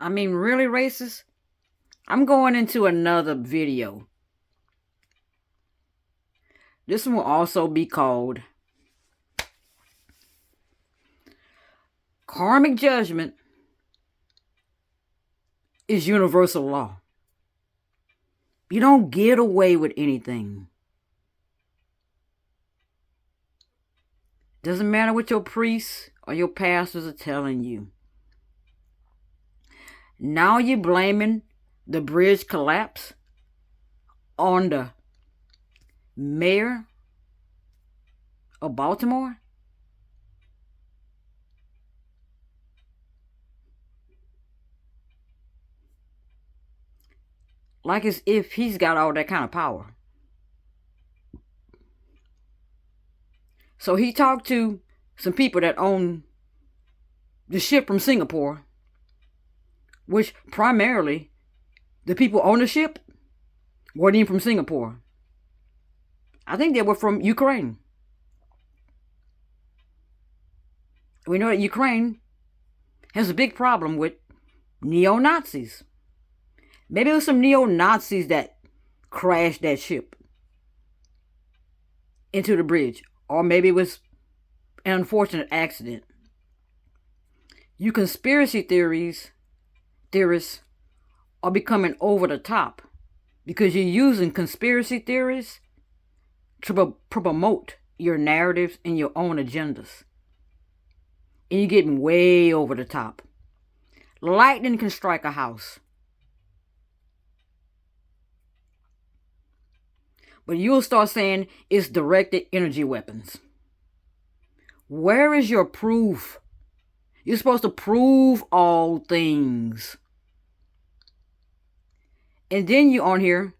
I mean, really racist? I'm going into another video. This one will also be called Karmic Judgment is Universal Law. You don't get away with anything. Doesn't matter what your priests or your pastors are telling you. Now you're blaming the bridge collapse on the mayor of Baltimore? Like as if he's got all that kind of power. So he talked to some people that own the ship from Singapore, which primarily the people on the ship weren't even from Singapore. I think they were from Ukraine. We know that Ukraine has a big problem with neo-Nazis. Maybe it was some neo-Nazis that crashed that ship into the bridge. Or maybe it was an unfortunate accident. You conspiracy theorists are becoming over the top because you're using conspiracy theories to promote your narratives and your own agendas. And you're getting way over the top. Lightning can strike a house. But you'll start saying it's directed energy weapons. Where is your proof? You're supposed to prove all things. And then you're on here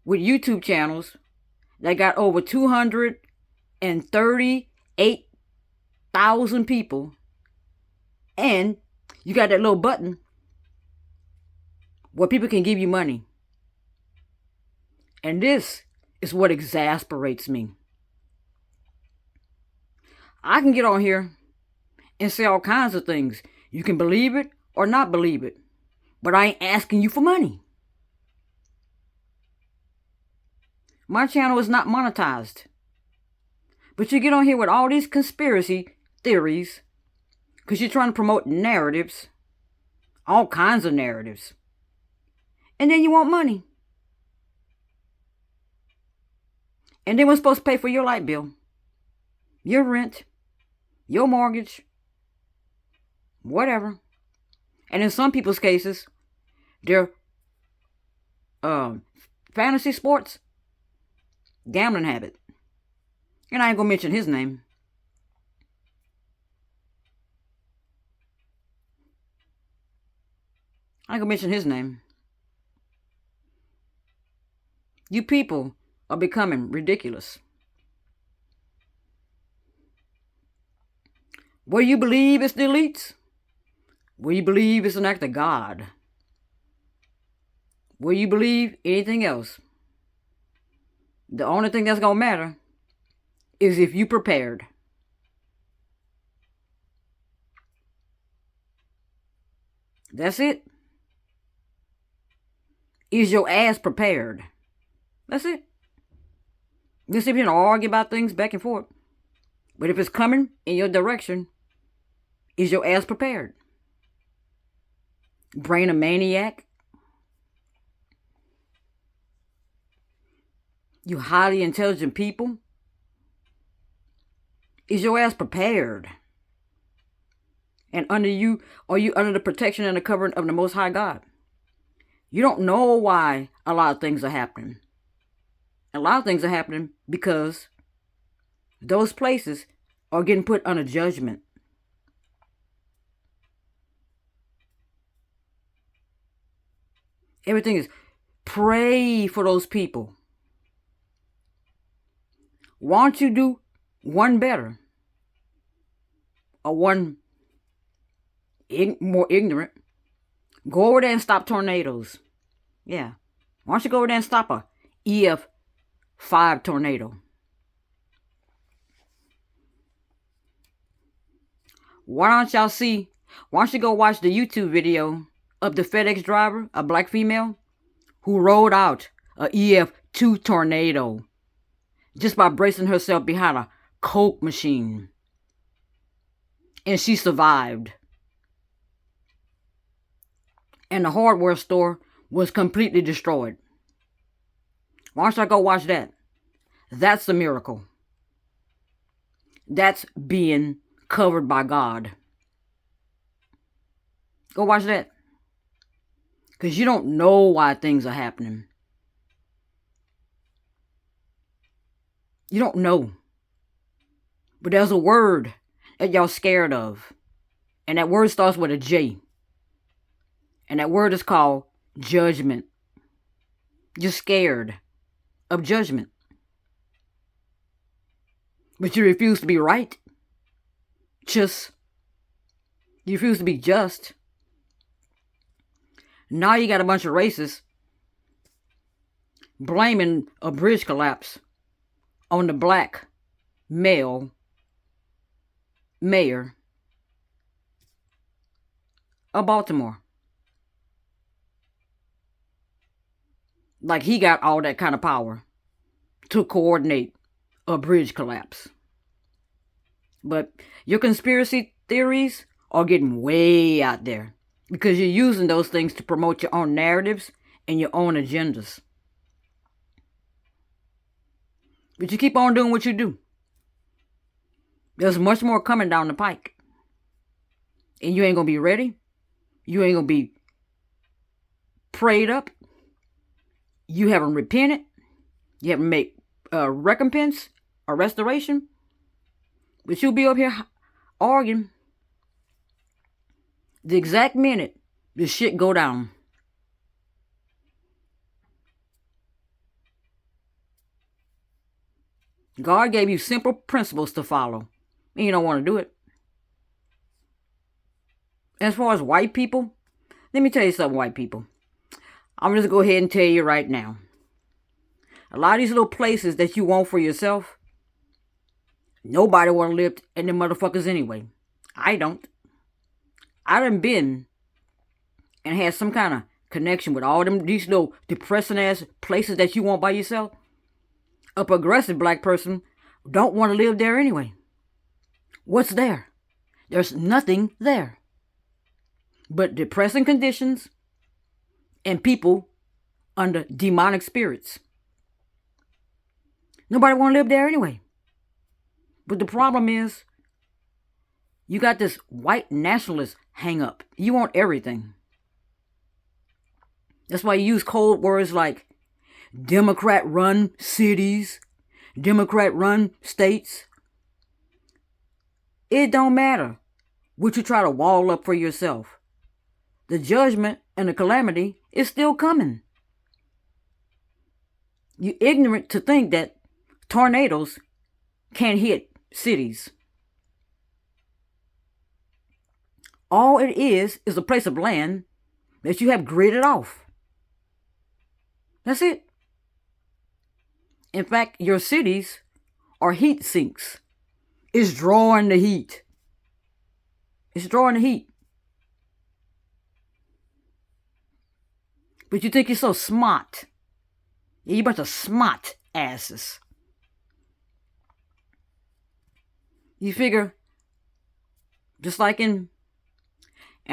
with YouTube channels that got over 238,000 people. And you got that little button where people can give you money. And this is what exasperates me. I can get on here and say all kinds of things. You can believe it or not believe it. But I ain't asking you for money. My channel is not monetized. But you get on here with all these conspiracy theories because you're trying to promote narratives, all kinds of narratives. And then you want money. And then we're supposed to pay for your light bill, your rent, your mortgage, whatever. And in some people's cases, their fantasy sports, gambling habit. And I ain't gonna mention his name. I ain't gonna mention his name. You people are becoming ridiculous. What do you believe it's the elites? What do you believe it's an act of God? What do you believe anything else? The only thing that's going to matter is if you prepared. That's it. Is your ass prepared? That's it. You can sit here and argue about things back and forth. But if it's coming in your direction, is your ass prepared? Brain a maniac? You highly intelligent people? Is your ass prepared? And are you under the protection and the covering of the Most High God? You don't know why a lot of things are happening. A lot of things are happening because those places are getting put under judgment. Everything is pray for those people. Why don't you do one better? Or one more ignorant? Go over there and stop tornadoes. Yeah. Why don't you go over there and stop a EF5 tornado? Why don't y'all see Why don't you go watch the YouTube video of the FedEx driver, a black female, who rode out a EF2 tornado just by bracing herself behind a Coke machine. And she survived. And the hardware store was completely destroyed. Why don't I go watch that? That's a miracle. That's being covered by God. Go watch that. Because you don't know why things are happening. You don't know. But there's a word that y'all scared of. And that word starts with a J. And that word is called judgment. You're scared of judgment. But you refuse to be right. You refuse to be just. Now you got a bunch of racists blaming a bridge collapse on the black male mayor of Baltimore. Like he got all that kind of power to coordinate a bridge collapse. But your conspiracy theories are getting way out there because you're using those things to promote your own narratives and your own agendas. But you keep on doing what you do. There's much more coming down the pike. And you ain't going to be ready. You ain't going to be prayed up. You haven't repented. You haven't made a recompense or restoration. But you'll be up here arguing the exact minute the shit go down. God gave you simple principles to follow, and you don't want to do it. As far as white people, let me tell you something, white people. I'm just going to go ahead and tell you right now. A lot of these little places that you want for yourself, nobody want to live in them motherfuckers anyway. I don't. I done been and had some kind of connection with all these little depressing ass places that you want by yourself. A progressive black person don't want to live there anyway. What's there? There's nothing there but depressing conditions and people under demonic spirits. Nobody want to live there anyway. But the problem is, you got this white nationalist hang up. You want everything. That's why you use code words like Democrat-run cities, Democrat-run states. It don't matter what you try to wall up for yourself. The judgment and the calamity is still coming. You're ignorant to think that tornadoes can't hit cities. All it is a place of land that you have gridded off. That's it. In fact, your cities are heat sinks. It's drawing the heat. It's drawing the heat. But you think you're so smart. You're a bunch of smart asses. You figure, just like and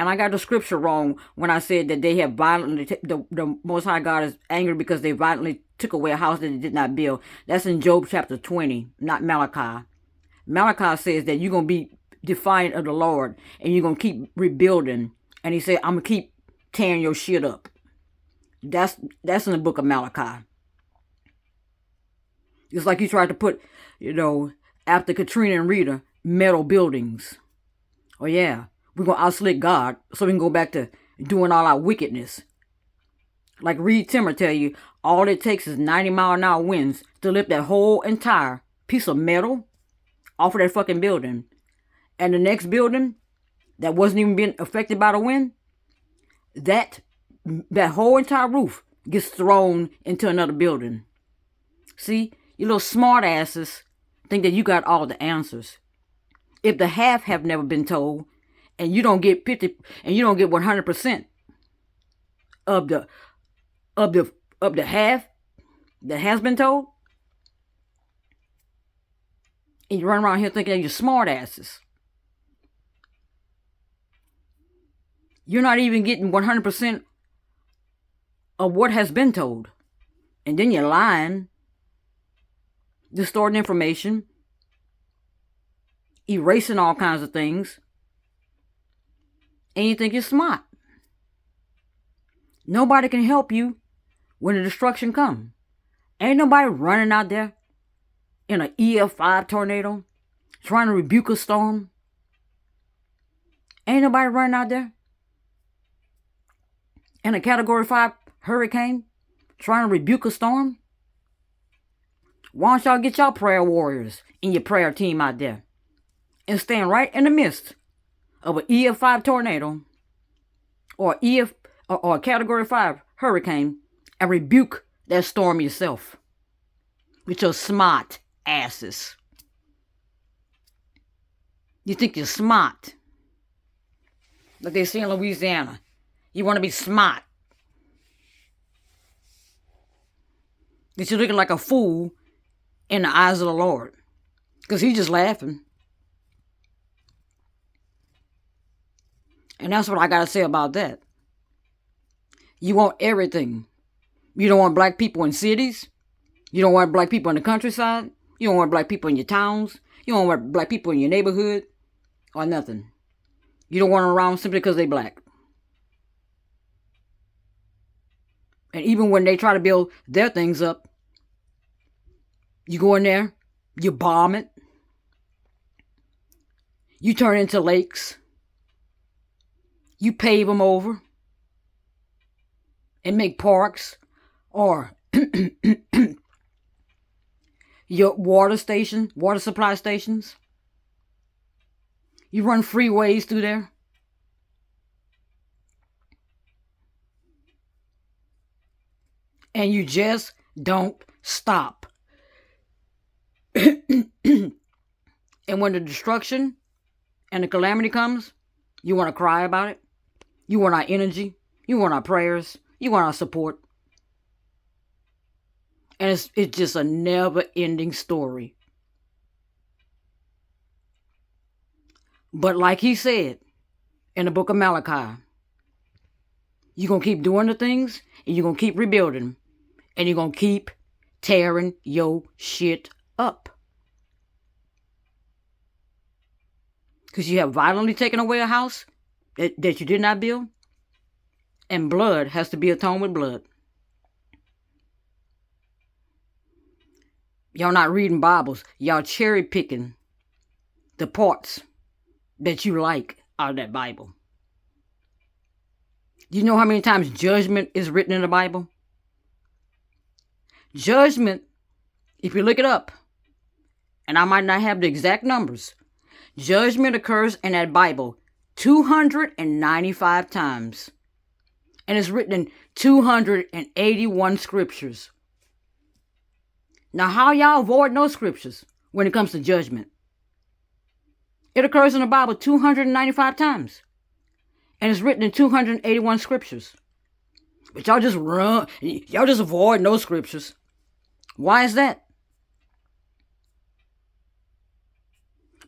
I got the scripture wrong when I said that they have violently, the Most High God is angry because they violently took away a house that they did not build. That's in Job chapter 20, not Malachi. Malachi says that you're going to be defiant of the Lord and you're going to keep rebuilding. And he said, I'm going to keep tearing your shit up. That's in the book of Malachi. It's like you tried to put, after Katrina and Rita, metal buildings. Oh yeah, we're going to outslick God so we can go back to doing all our wickedness. Like Reed Timmer tell you, all it takes is 90-mile-an-hour winds to lift that whole entire piece of metal off of that fucking building. And the next building that wasn't even being affected by the wind, that whole entire roof gets thrown into another building. See, you little smart asses think that you got all the answers. If the half have never been told, and you don't get 50, and you don't get 100% of the of the of the half that has been told, and you run around here thinking you're smart asses. You're not even getting 100% of what has been told. And then you're lying, distorting information, erasing all kinds of things, and you think you're smart. Nobody can help you when the destruction comes. Ain't nobody running out there in an EF5 tornado trying to rebuke a storm. Ain't nobody running out there in a Category 5 hurricane trying to rebuke a storm. Why don't y'all get y'all prayer warriors and your prayer team out there and stand right in the midst of an EF5 tornado or a Category 5 hurricane and rebuke that storm yourself with your smart asses. You think you're smart. Like they say in Louisiana, you want to be smart. That you're looking like a fool in the eyes of the Lord. Because he's just laughing. And that's what I got to say about that. You want everything. You don't want black people in cities. You don't want black people in the countryside. You don't want black people in your towns. You don't want black people in your neighborhood. Or nothing. You don't want them around simply because they're black. And even when they try to build their things up, you go in there, you bomb it. You turn it into lakes. You pave them over. And make parks. Or your water supply stations. You run freeways through there. And you just don't stop. And when the destruction and the calamity comes, you want to cry about it. You want our energy. You want our prayers. You want our support. And it's just a never-ending story. But like he said in the book of Malachi, you're going to keep doing the things, and you're going to keep rebuilding, and you're going to keep tearing your shit up. Because you have violently taken away a house that you did not build, and blood has to be atoned with blood. Y'all not reading Bibles. Y'all cherry picking the parts that you like out of that Bible. Do you know how many times judgment is written in the Bible? Judgment, if you look it up, and I might not have the exact numbers, judgment occurs in that Bible 295 times. And it's written in 281 scriptures. Now, how y'all avoid those scriptures when it comes to judgment? It occurs in the Bible 295 times. And it's written in 281 scriptures. But y'all just avoid those scriptures. Why is that?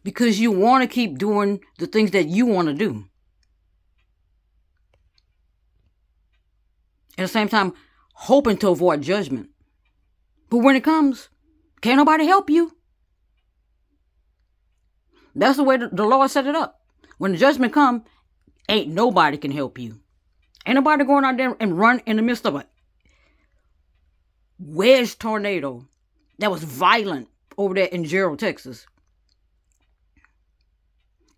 Because you want to keep doing the things that you want to do. At the same time, hoping to avoid judgment. But when it comes, can't nobody help you. That's the way the Lord set it up. When the judgment comes, ain't nobody can help you. Ain't nobody going out there and run in the midst of a wedge tornado that was violent over there in Gerald, Texas,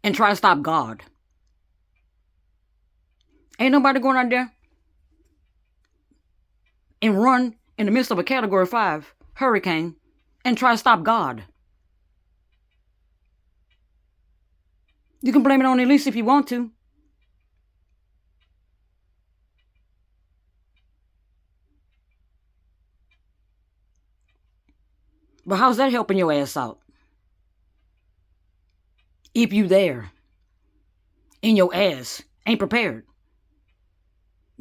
and try to stop God. Ain't nobody going out there and run in the midst of a Category 5 hurricane and try to stop God. You can blame it on Elise if you want to. But how's that helping your ass out? If you there. in your ass. Ain't prepared.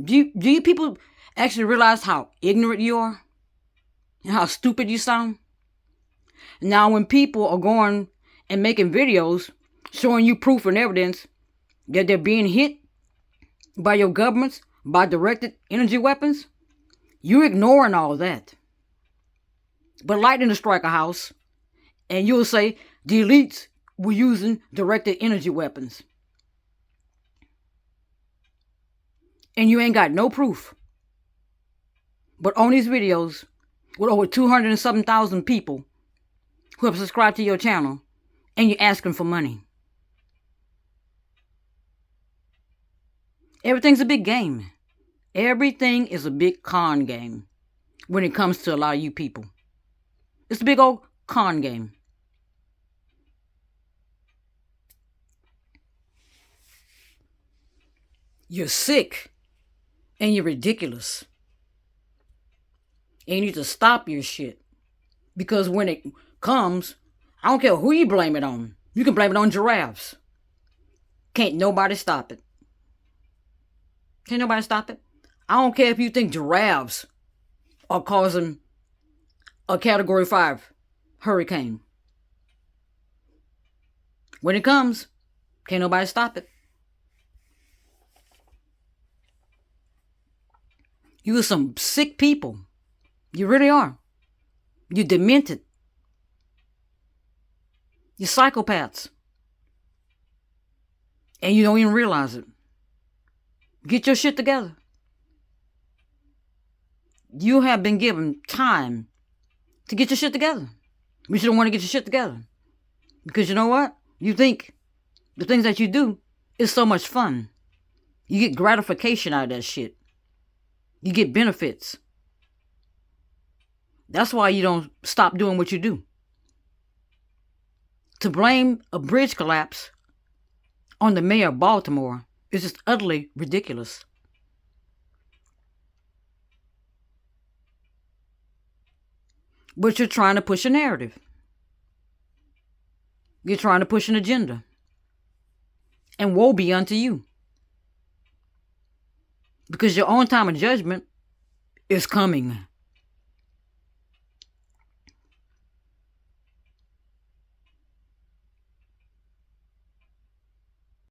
Do you people actually realize how ignorant you are? And how stupid you sound? Now when people are going and making videos showing you proof and evidence that they're being hit by your governments, by directed energy weapons, you're ignoring all that. But lightning will strike a house, and you'll say the elites were using directed energy weapons. And you ain't got no proof. But on these videos, with over 200 and something thousand people who have subscribed to your channel, and you're asking for money. Everything's a big game. Everything is a big con game when it comes to a lot of you people. It's a big old con game. You're sick and you're ridiculous. And you need to stop your shit. Because when it comes, I don't care who you blame it on. You can blame it on giraffes. Can't nobody stop it. Can't nobody stop it. I don't care if you think giraffes are causing a Category 5 hurricane. When it comes, can't nobody stop it. You are some sick people. You really are. You're demented. You're psychopaths. And you don't even realize it. Get your shit together. You have been given time to get your shit together. But you don't want to get your shit together. Because you know what? You think the things that you do is so much fun. You get gratification out of that shit. You get benefits. That's why you don't stop doing what you do. To blame a bridge collapse on the mayor of Baltimore is just utterly ridiculous. But you're trying to push a narrative. You're trying to push an agenda. And woe be unto you. Because your own time of judgment is coming.